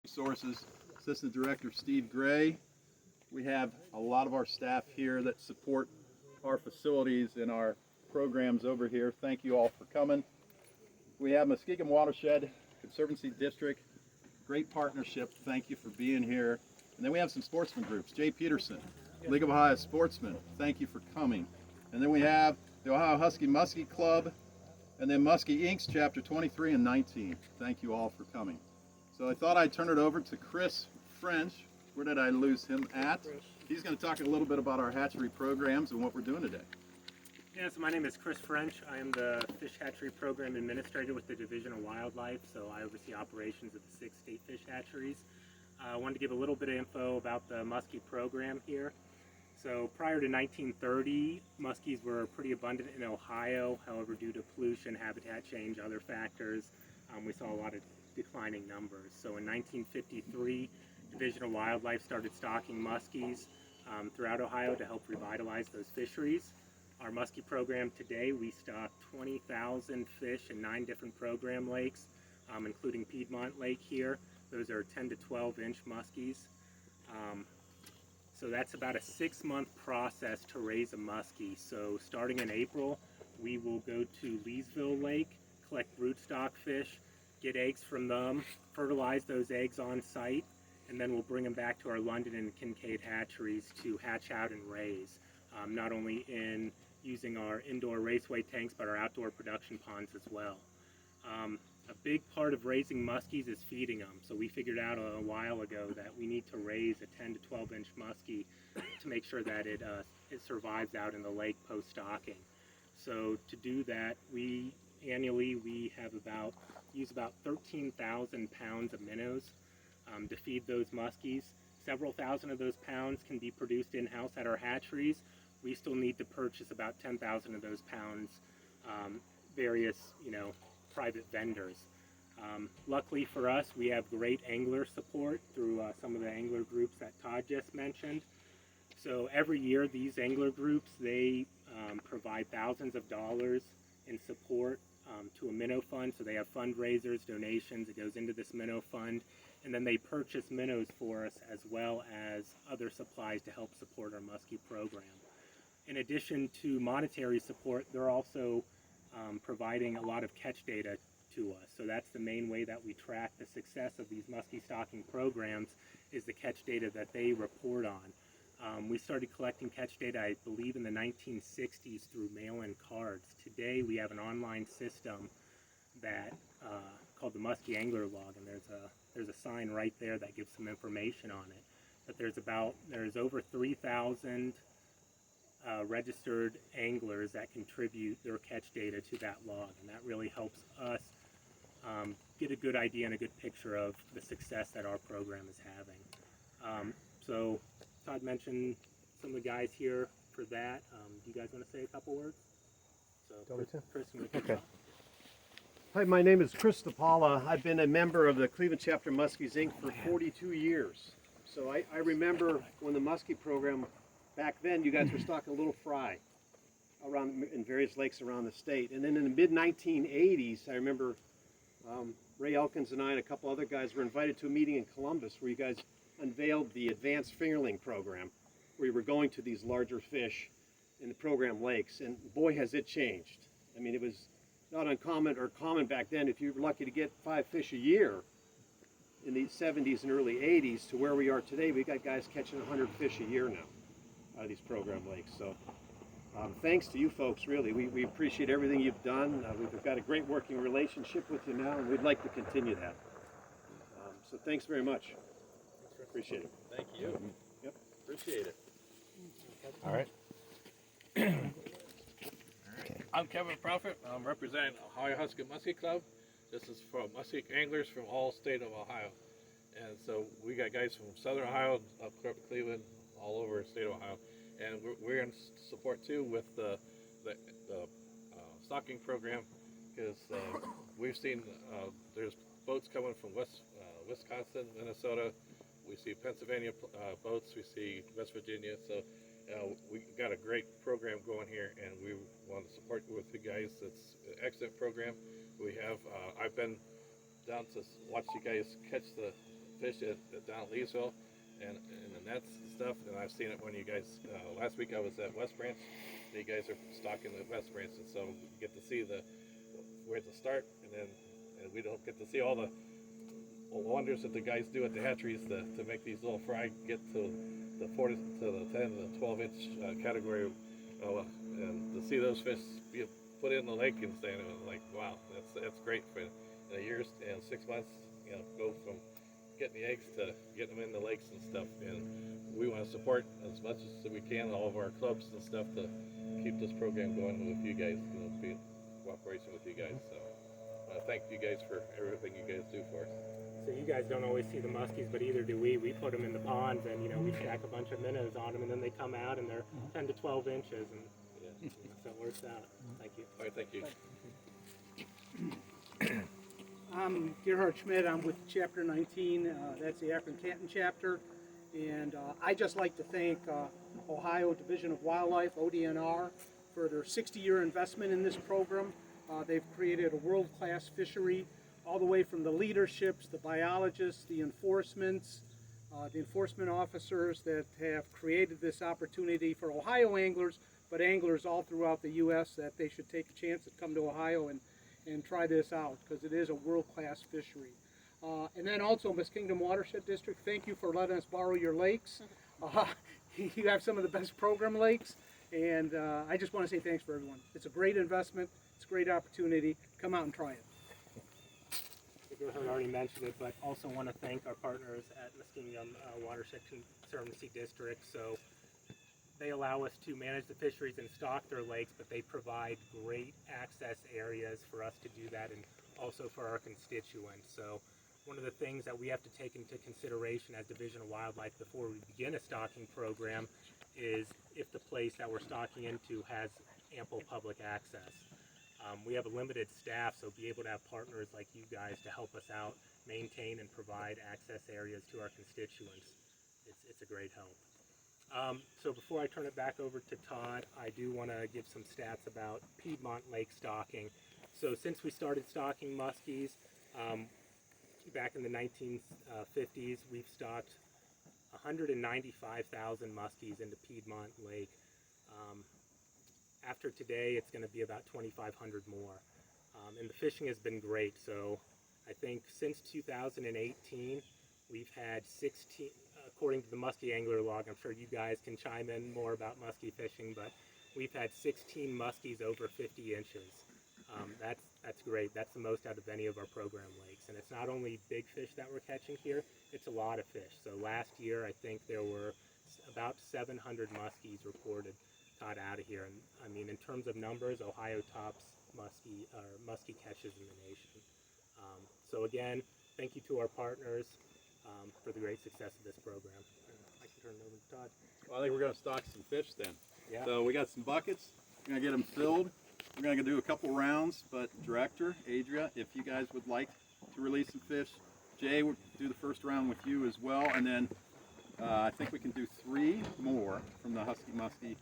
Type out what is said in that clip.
Resources, Assistant Director Steve Gray. We have a lot of our staff here that support our facilities and our programs over here. Thank you all for coming. We have Muskegon Watershed Conservancy District, great partnership. Thank you for being here. And then we have some sportsman groups. Jay Peterson, League of Ohio Sportsmen, thank you for coming. And then we have the Ohio Husky Muskie Club, and then Muskie Inc.'s Chapter 23 and 19. Thank you all for coming. So I thought I'd turn it over to Chris French. Where did I lose him at? He's going to talk a little bit about our hatchery programs and what we're doing today. Yeah, so my name is Chris French. I am the Fish Hatchery Program Administrator with the Division of Wildlife, so I oversee operations at the 6 state fish hatcheries. I wanted to give a little bit of info about the muskie program here. So prior to 1930, muskies were pretty abundant in Ohio. However, due to pollution, habitat change, other factors, we saw a lot of declining numbers. So in 1953, Division of Wildlife started stocking muskies throughout Ohio to help revitalize those fisheries. Our muskie program today, we stock 20,000 fish in 9 different program lakes, including Piedmont Lake here. Those are 10 to 12 inch muskies. So that's about a 6-month process to raise a muskie. So starting in April, we will go to Leesville Lake, collect broodstock fish, get eggs from them, fertilize those eggs on site, and then we'll bring them back to our London and Kincaid hatcheries to hatch out and raise, not only in using our indoor raceway tanks, but our outdoor production ponds as well. A big part of raising muskies is feeding them. So we figured out a while ago that we need to raise a 10 to 12 inch muskie to make sure that it survives out in the lake post-stocking. So to do that, annually we use about 13,000 pounds of minnows to feed those muskies. Several thousand of those pounds can be produced in-house at our hatcheries. We still need to purchase about 10,000 of those pounds, various, private vendors. Luckily for us, we have great angler support through some of the angler groups that Todd just mentioned. So every year, these angler groups, they provide thousands of dollars in support to a minnow fund. So they have fundraisers, donations, it goes into this minnow fund, and then they purchase minnows for us as well as other supplies to help support our muskie program. In addition to monetary support, they're also providing a lot of catch data to us. So that's the main way that we track the success of these muskie stocking programs, is the catch data that they report on. We started collecting catch data, I believe, in the 1960s through mail-in cards. Today we have an online system that called the Muskie Angler Log, and there's a sign right there that gives some information on it. But there's over 3,000 registered anglers that contribute their catch data to that log, and that really helps us get a good idea and a good picture of the success that our program is having. So Todd mentioned some of the guys here for that. Do you guys want to say a couple words? So Chris, okay. Hi, my name is Chris DePaula. I've been a member of the Cleveland Chapter Muskies Inc. for 42 years. So I remember when the muskie program, back then you guys were stocking a little fry around in various lakes around the state. And then in the mid-1980s, I remember Ray Elkins and I and a couple other guys were invited to a meeting in Columbus where you guys unveiled the advanced fingerling program, where you were going to these larger fish in the program lakes. And boy, has it changed. I mean, it was not uncommon or common back then if you were lucky to get 5 fish a year in the 70s and early 80s to where we are today. We got guys catching 100 fish a year now out of these program lakes. So thanks to you folks, really. We appreciate everything you've done. We've got a great working relationship with you now, and we'd like to continue that. So thanks very much. Appreciate it. Thank you. Yep. Appreciate it. All right. I'm Kevin Prophet. I'm representing Ohio Husky Muskie Club. This is for muskie anglers from all state of Ohio. And so we got guys from Southern Ohio, up Cleveland, all over the state of Ohio. And we're in support too with the stocking program, because we've seen there's boats coming from Wisconsin, Minnesota. We see Pennsylvania boats. We see West Virginia. So we got a great program going here, and we want to support with you guys. It's an excellent program. We have I've been down to watch you guys catch the fish down at Leesville and the nets and stuff. And I've seen it when you guys, last week I was at West Branch. You guys are stocking the West Branch, and so you get to see where to start, and we don't get to see all the wonders that the guys do at the hatcheries to make these little fry get to the 40 to the 10 and the 12-inch category. And to see those fish be put in the lake and saying, like, wow, that's great. For in a year and 6 months, go from getting the eggs to getting them in the lakes and stuff. And we want to support as much as we can all of our clubs and stuff to keep this program going with you guys, be in cooperation with you guys. So thank you guys for everything you guys do for us. So you guys don't always see the muskies, but either do we. We put them in the ponds, and we stack a bunch of minnows on them, and then they come out, and they're 10 to 12 inches, and so it works out. Thank you. All right, thank you. I'm Gerhard Schmidt. I'm with Chapter 19. That's the Akron-Canton chapter. And I'd just like to thank Ohio Division of Wildlife, ODNR, for their 60-year investment in this program. They've created a world-class fishery, all the way from the leaderships, the biologists, the enforcement officers that have created this opportunity for Ohio anglers, but anglers all throughout the U.S. that they should take a chance to come to Ohio and try this out, because it is a world-class fishery. And then also Muskingum Watershed District, thank you for letting us borrow your lakes. You have some of the best program lakes, and I just want to say thanks for everyone. It's a great investment, it's a great opportunity. Come out and try it. I already mentioned it, but also want to thank our partners at Muskingum Watershed Conservancy District. So they allow us to manage the fisheries and stock their lakes, but they provide great access areas for us to do that, and also for our constituents. So one of the things that we have to take into consideration as Division of Wildlife before we begin a stocking program is if the place that we're stocking into has ample public access. We have a limited staff, so be able to have partners like you guys to help us out, maintain and provide access areas to our constituents. It's a great help. So before I turn it back over to Todd, I do want to give some stats about Piedmont lake stocking. So since we started stocking muskies back in the 1950s, we've stocked 195,000 muskies into Piedmont Lake. After today, it's going to be about 2,500 more. And the fishing has been great. So I think since 2018, we've had 16, according to the muskie angler log, I'm sure you guys can chime in more about muskie fishing, but we've had 16 muskies over 50 inches. That's great. That's the most out of any of our program lakes. And it's not only big fish that we're catching here, it's a lot of fish. So last year, I think there were about 700 muskies reported caught out of here. And I mean, in terms of numbers, Ohio tops muskie catches in the nation. So again, thank you to our partners for the great success of this program. I can turn it over to Todd. Well, I think we're going to stock some fish then. Yeah. So we got some buckets. We're going to get them filled. We're going to do a couple rounds, but Director, Adria, if you guys would like to release some fish, Jay will do the first round with you as well, and then I think we can do 3 more from the Husky Muskie